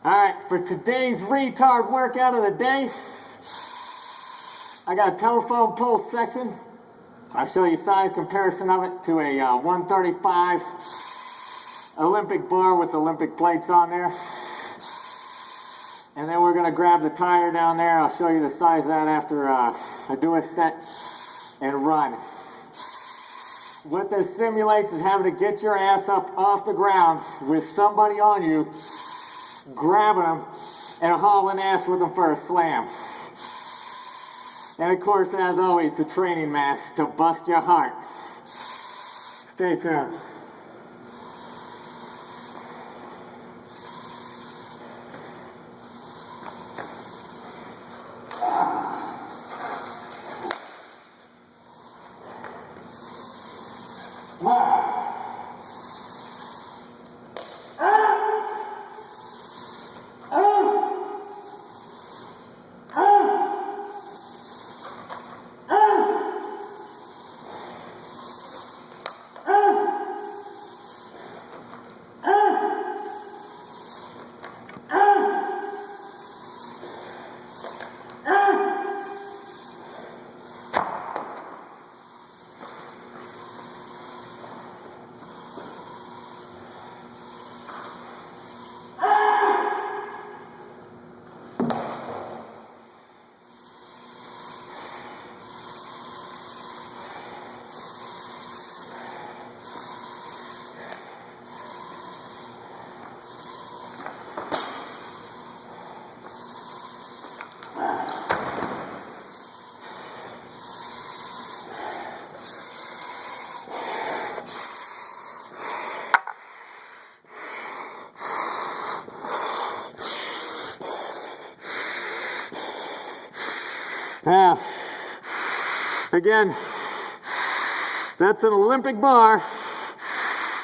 Alright, for today's retard workout of the day, I got a telephone pole section. I'll show you size comparison of it to a 135 Olympic bar with Olympic plates on there. And then we're going to grab the tire down there. I'll show you the size of that after I do a set and run. What this simulates is having to get your ass up off the ground with somebody on you, grabbing them and hauling ass with them for a slam. And of course, as always, the training mask to bust your heart. Stay tuned. Now, again, that's an Olympic bar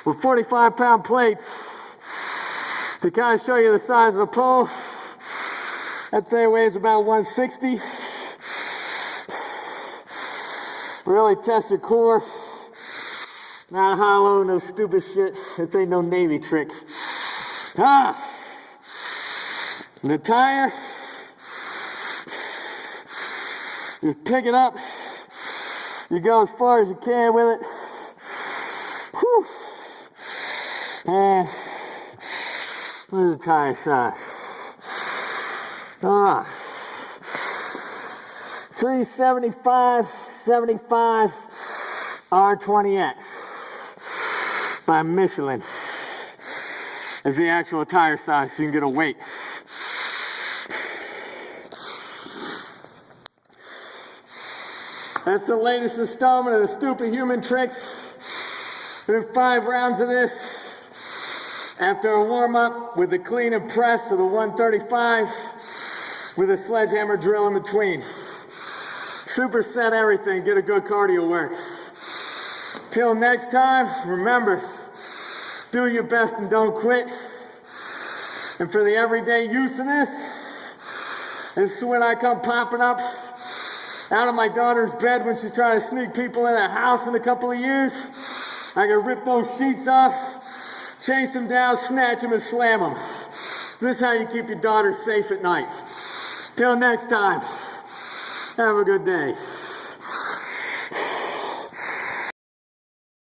with 45-pound plates. To kind of show you the size of the pole, I'd say it weighs about 160. Really test your core. Not hollow, no stupid shit. This ain't no Navy trick. The tire. You pick it up, you go as far as you can with it. Whew. And where's the tire size? 375, 75 R20X by Michelin is the actual tire size, so you can get a weight. That's the latest installment of the Stupid Human Tricks. There's 5 rounds of this. After a warm-up with the clean and press of the 135 with a sledgehammer drill in between. Superset everything, get a good cardio work. Till next time, remember, do your best and don't quit. And for the everyday use of this, this is when I come popping up out of my daughter's bed when she's trying to sneak people in her house in a couple of years. I can rip those sheets off, chase them down, snatch them, and slam them. This is how you keep your daughter safe at night. Till next time, have a good day.